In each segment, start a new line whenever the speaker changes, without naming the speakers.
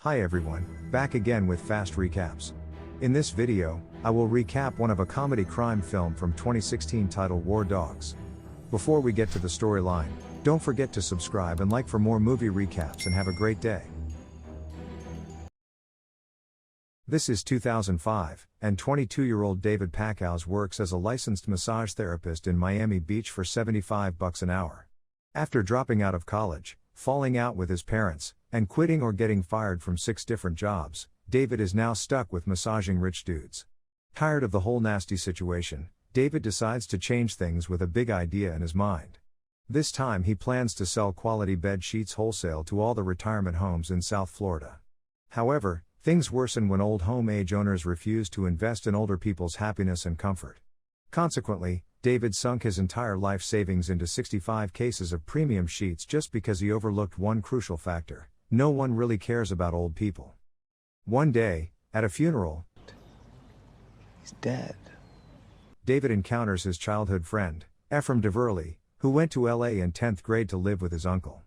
Hi everyone, back again with fast recaps. In this video, I will recap one of a comedy crime film from 2016 titled War Dogs. Before we get to the storyline, don't forget to subscribe and like for more movie recaps and have a great day. This is 2005, and 22-year-old David Packouz works as a licensed massage therapist in Miami Beach for $75 an hour. After dropping out of college, falling out with his parents, and quitting or getting fired from 6 different jobs, David is now stuck with massaging rich dudes. Tired of the whole nasty situation, David decides to change things with a big idea in his mind. This time he plans to sell quality bed sheets wholesale to all the retirement homes in South Florida. However, things worsen when old home age owners refuse to invest in older people's happiness and comfort. Consequently, David sunk his entire life savings into 65 cases of premium sheets just because he overlooked one crucial factor: no one really cares about old people. One day, at a funeral,
he's dead.
David encounters his childhood friend, Ephraim DeVerley, who went to LA in 10th grade to live with his uncle.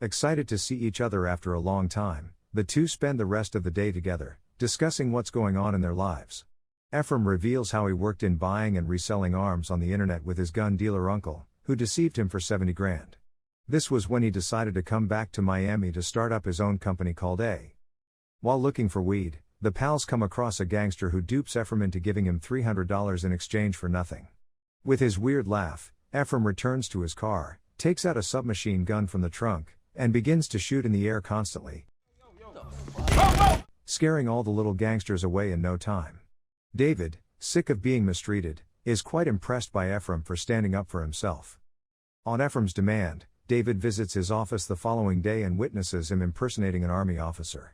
Excited to see each other after a long time, the two spend the rest of the day together, discussing what's going on in their lives. Ephraim reveals how he worked in buying and reselling arms on the internet with his gun dealer uncle, who deceived him for $70 grand. This was when he decided to come back to Miami to start up his own company called A. While looking for weed, the pals come across a gangster who dupes Ephraim into giving him $300 in exchange for nothing. With his weird laugh, Ephraim returns to his car, takes out a submachine gun from the trunk, and begins to shoot in the air constantly, scaring all the little gangsters away in no time. David, sick of being mistreated, is quite impressed by Ephraim for standing up for himself. On Ephraim's demand, David visits his office the following day and witnesses him impersonating an army officer.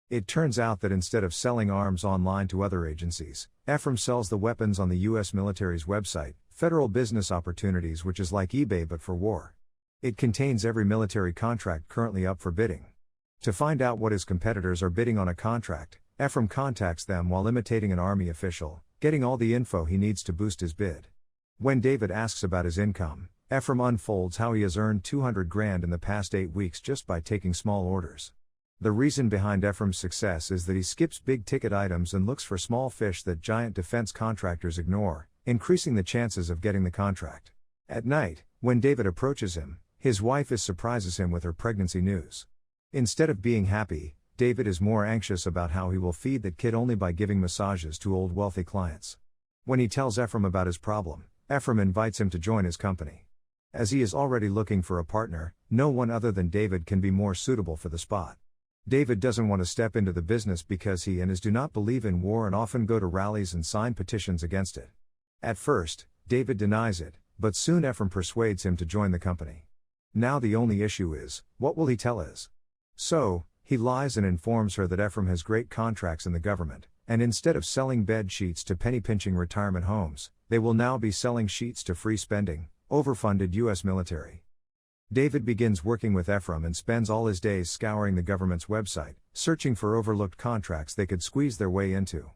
It turns out that instead of selling arms online to other agencies, Ephraim sells the weapons on the U.S. military's website, Federal Business Opportunities, which is like eBay but for war. It contains every military contract currently up for bidding. To find out what his competitors are bidding on a contract, Ephraim contacts them while imitating an army official, getting all the info he needs to boost his bid. When David asks about his income, Ephraim unfolds how he has earned $200 grand in the past 8 weeks just by taking small orders. The reason behind Ephraim's success is that he skips big-ticket items and looks for small fish that giant defense contractors ignore, increasing the chances of getting the contract. At night, when David approaches him, his wife surprises him with her pregnancy news. Instead of being happy, David is more anxious about how he will feed that kid only by giving massages to old wealthy clients. When he tells Ephraim about his problem, Ephraim invites him to join his company. As he is already looking for a partner, no one other than David can be more suitable for the spot. David doesn't want to step into the business because he and his do not believe in war and often go to rallies and sign petitions against it. At first, David denies it, but soon Ephraim persuades him to join the company. Now the only issue is, what will he tell Iz? So, he lies and informs her that Ephraim has great contracts in the government, and instead of selling bed sheets to penny-pinching retirement homes, they will now be selling sheets to free-spending, overfunded U.S. military. David begins working with Ephraim and spends all his days scouring the government's website, searching for overlooked contracts they could squeeze their way into.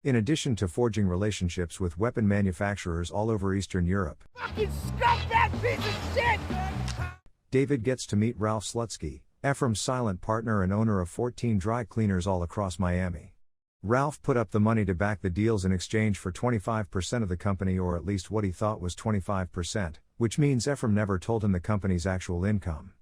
In addition to forging relationships with weapon manufacturers all over Eastern Europe,
Fucking scumbag piece of shit!
David gets to meet Ralph Slutsky, Ephraim's silent partner and owner of 14 dry cleaners all across Miami. Ralph put up the money to back the deals in exchange for 25% of the company, or at least what he thought was 25%, which means Ephraim never told him the company's actual income.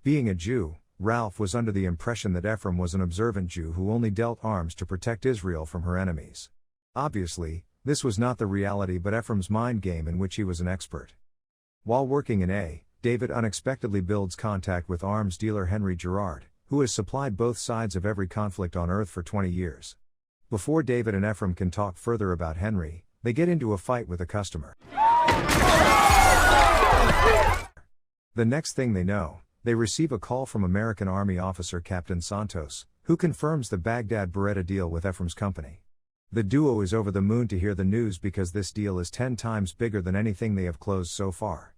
Being a Jew, Ralph was under the impression that Ephraim was an observant Jew who only dealt arms to protect Israel from her enemies. Obviously, this was not the reality but Ephraim's mind game in which he was an expert. While working in A, David unexpectedly builds contact with arms dealer Henry Gerard, who has supplied both sides of every conflict on Earth for 20 years. Before David and Ephraim can talk further about Henry, they get into a fight with a customer. The next thing they know, they receive a call from American Army officer Captain Santos, who confirms the Baghdad Beretta deal with Ephraim's company. The duo is over the moon to hear the news because this deal is 10 times bigger than anything they have closed so far.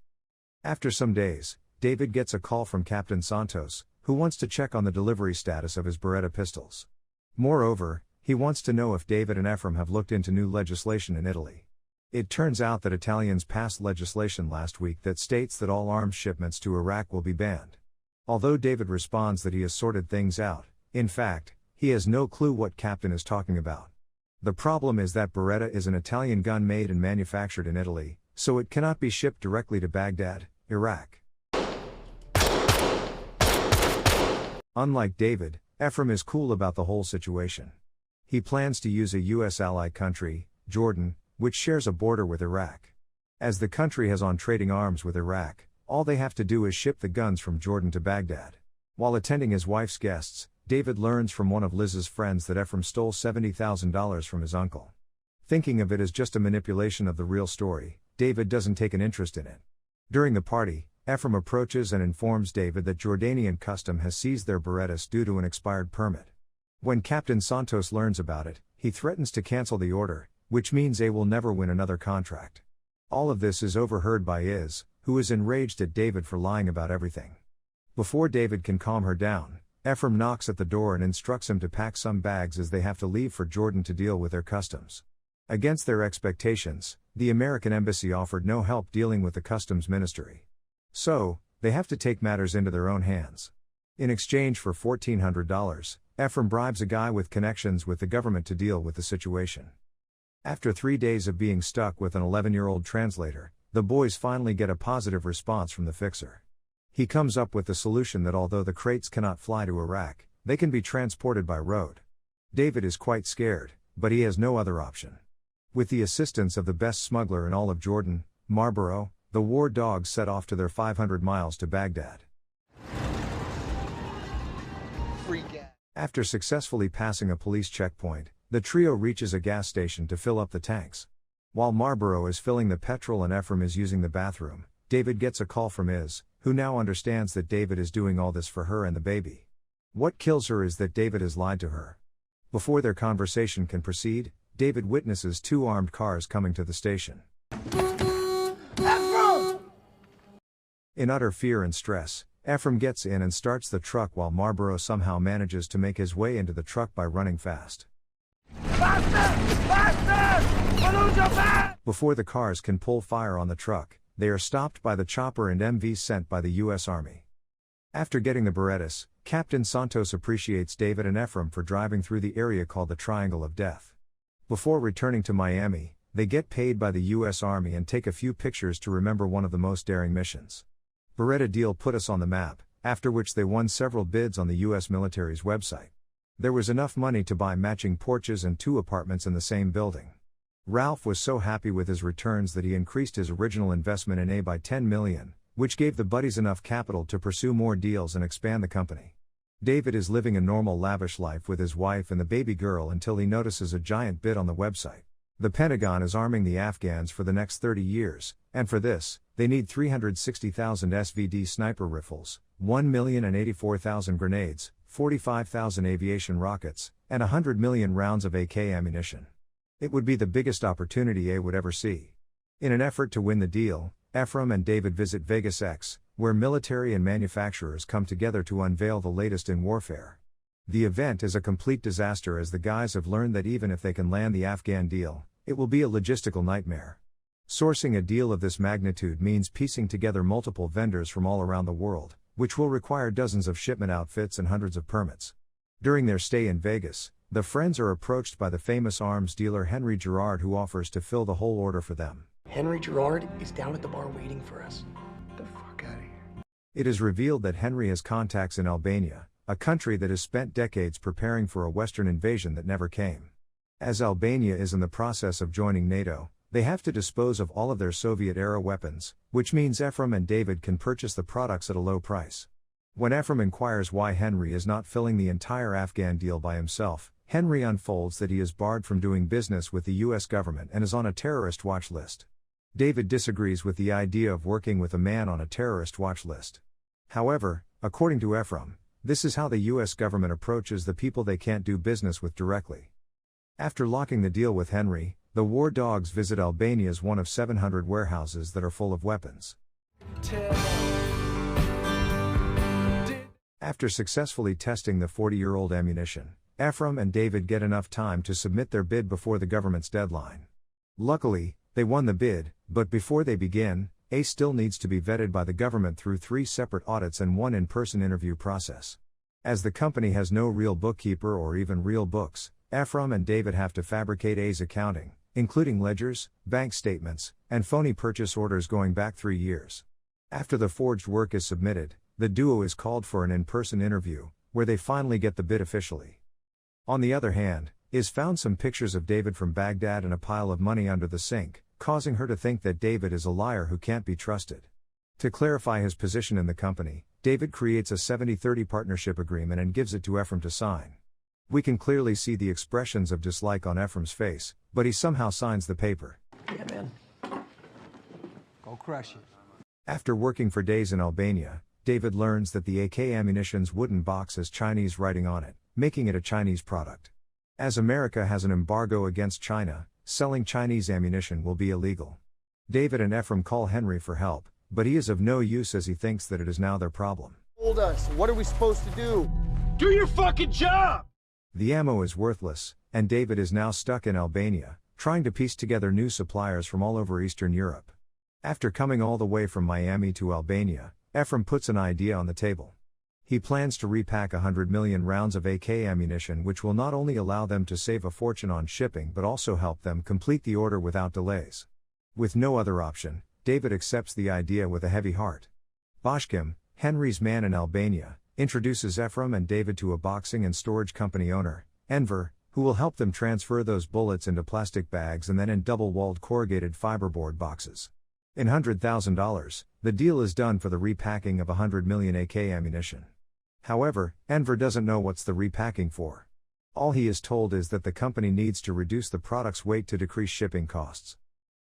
After some days, David gets a call from Captain Santos, who wants to check on the delivery status of his Beretta pistols. Moreover, he wants to know if David and Ephraim have looked into new legislation in Italy. It turns out that Italians passed legislation last week that states that all arms shipments to Iraq will be banned. Although David responds that he has sorted things out, in fact, He has no clue what Captain is talking about. The problem is that Beretta is an Italian gun made and manufactured in Italy, so it cannot be shipped directly to Baghdad, Iraq. Unlike David, Ephraim is cool about the whole situation. He plans to use a U.S. ally country, Jordan, which shares a border with Iraq. As the country has on trading arms with Iraq, all they have to do is ship the guns from Jordan to Baghdad. While attending his wife's guests, David learns from one of Liz's friends that Ephraim stole $70,000 from his uncle. Thinking of it as just a manipulation of the real story, David doesn't take an interest in it. During the party, Ephraim approaches and informs David that Jordanian custom has seized their Berettas due to an expired permit. When Captain Santos learns about it, he threatens to cancel the order, which means they will never win another contract. All of this is overheard by Iz, who is enraged at David for lying about everything. Before David can calm her down, Ephraim knocks at the door and instructs him to pack some bags as they have to leave for Jordan to deal with their customs. Against their expectations, the American embassy offered no help dealing with the customs ministry. So, they have to take matters into their own hands. In exchange for $1,400, Ephraim bribes a guy with connections with the government to deal with the situation. After 3 days of being stuck with an 11-year-old translator, the boys finally get a positive response from the fixer. He comes up with the solution that although the crates cannot fly to Iraq, they can be transported by road. David is quite scared, but he has no other option. With the assistance of the best smuggler in all of Jordan, Marlboro, the war dogs set off to their 500 miles to Baghdad. After successfully passing a police checkpoint, the trio reaches a gas station to fill up the tanks. While Marlboro is filling the petrol and Ephraim is using the bathroom, David gets a call from Iz, who now understands that David is doing all this for her and the baby. What kills her is that David has lied to her. Before their conversation can proceed, David witnesses 2 armed cars coming to the station.
Ephraim!
In utter fear and stress, Ephraim gets in and starts the truck while Marlboro somehow manages to make his way into the truck by running fast.
Faster! Faster! We'll lose your back!
Before the cars can pull fire on the truck, they are stopped by the chopper and MVs sent by the U.S. Army. After getting the Berettas, Captain Santos appreciates David and Ephraim for driving through the area called the Triangle of Death. Before returning to Miami, they get paid by the U.S. Army and take a few pictures to remember one of the most daring missions. Beretta deal put us on the map, after which they won several bids on the U.S. military's website. There was enough money to buy matching porches and 2 apartments in the same building. Ralph was so happy with his returns that he increased his original investment in A by $10 million, which gave the buddies enough capital to pursue more deals and expand the company. David is living a normal lavish life with his wife and the baby girl until he notices a giant bid on the website. The Pentagon is arming the Afghans for the next 30 years, and for this, they need 360,000 SVD sniper rifles, 1,084,000 grenades, 45,000 aviation rockets, and 100 million rounds of AK ammunition. It would be the biggest opportunity A would ever see. In an effort to win the deal, Ephraim and David visit Vegas X, where military and manufacturers come together to unveil the latest in warfare. The event is a complete disaster as the guys have learned that even if they can land the Afghan deal, it will be a logistical nightmare. Sourcing a deal of this magnitude means piecing together multiple vendors from all around the world, which will require dozens of shipment outfits and hundreds of permits. During their stay in Vegas, the friends are approached by the famous arms dealer Henry Gerard, who offers to fill the whole order for them.
Henry Gerard is down at the bar waiting for us.
Get the fuck out of here.
It is revealed that Henry has contacts in Albania, a country that has spent decades preparing for a Western invasion that never came. As Albania is in the process of joining NATO, they have to dispose of all of their Soviet-era weapons, which means Ephraim and David can purchase the products at a low price. When Ephraim inquires why Henry is not filling the entire Afghan deal by himself, Henry unfolds that he is barred from doing business with the U.S. government and is on a terrorist watch list. David disagrees with the idea of working with a man on a terrorist watch list. However, according to Ephraim, this is how the U.S. government approaches the people they can't do business with directly. After locking the deal with Henry, the war dogs visit Albania's one of 700 warehouses that are full of weapons. After successfully testing the 40-year-old ammunition, Ephraim and David get enough time to submit their bid before the government's deadline. Luckily, they won the bid, but before they begin, A still needs to be vetted by the government through 3 separate audits and 1 in-person interview process. As the company has no real bookkeeper or even real books, Ephraim and David have to fabricate A's accounting, including ledgers, bank statements, and phony purchase orders going back 3 years. After the forged work is submitted, the duo is called for an in-person interview, where they finally get the bid officially. On the other hand, Is found some pictures of David from Baghdad and a pile of money under the sink, causing her to think that David is a liar who can't be trusted. To clarify his position in the company, David creates a 70-30 partnership agreement and gives it to Ephraim to sign. We can clearly see the expressions of dislike on Ephraim's face, but he somehow signs the paper.
Yeah, man.
Go crush it.
After working for days in Albania, David learns that the AK ammunition's wooden box has Chinese writing on it, making it a Chinese product. As America has an embargo against China, selling Chinese ammunition will be illegal. David and Ephraim call Henry for help, but he is of no use as he thinks that it is now their problem.
Hold us. What are we supposed to do?
Do your fucking job!
The ammo is worthless, and David is now stuck in Albania, trying to piece together new suppliers from all over Eastern Europe. After coming all the way from Miami to Albania, Ephraim puts an idea on the table. He plans to repack 100 million rounds of AK ammunition, which will not only allow them to save a fortune on shipping but also help them complete the order without delays. With no other option, David accepts the idea with a heavy heart. Boshkim, Henry's man in Albania, introduces Ephraim and David to a boxing and storage company owner, Enver, who will help them transfer those bullets into plastic bags and then in double-walled corrugated fiberboard boxes. In $100,000, the deal is done for the repacking of 100 million AK ammunition. However, Enver doesn't know what's the repacking for. All he is told is that the company needs to reduce the product's weight to decrease shipping costs.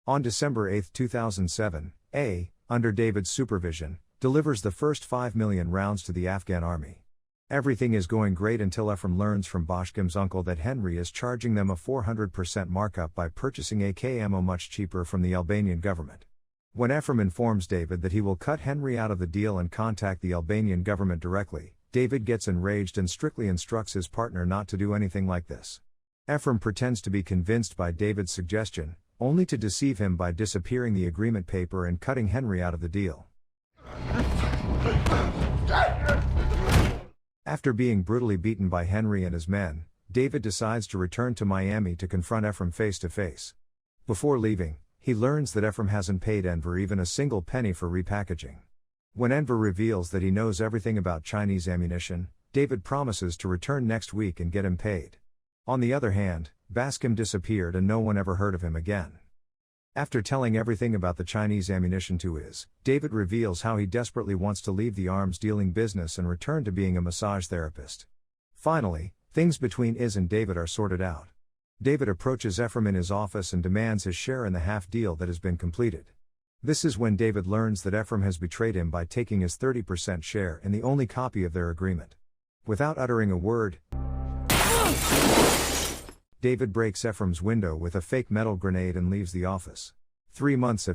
On December 8, 2007, A, under David's supervision, delivers the first 5 million rounds to the Afghan army. Everything is going great until Ephraim learns from Boshkim's uncle that Henry is charging them a 400% markup by purchasing AK ammo much cheaper from the Albanian government. When Ephraim informs David that he will cut Henry out of the deal and contact the Albanian government directly, David gets enraged and strictly instructs his partner not to do anything like this. Ephraim pretends to be convinced by David's suggestion, only to deceive him by disappearing the agreement paper and cutting Henry out of the deal. After being brutally beaten by Henry and his men, David decides to return to Miami to confront Ephraim face to face. Before leaving, he learns that Ephraim hasn't paid Enver even a single penny for repackaging. When Enver reveals that he knows everything about Chinese ammunition, David promises to return next week and get him paid. On the other hand, Baskim disappeared and no one ever heard of him again. After telling everything about the Chinese ammunition to David reveals how he desperately wants to leave the arms dealing business and return to being a massage therapist. Finally, things between and David are sorted out. David approaches Ephraim in his office and demands his share in the half deal that has been completed. This is when David learns that Ephraim has betrayed him by taking his 30% share in the only copy of their agreement. Without uttering a word, David breaks Ephraim's window with a fake metal grenade and leaves the office. 3 months have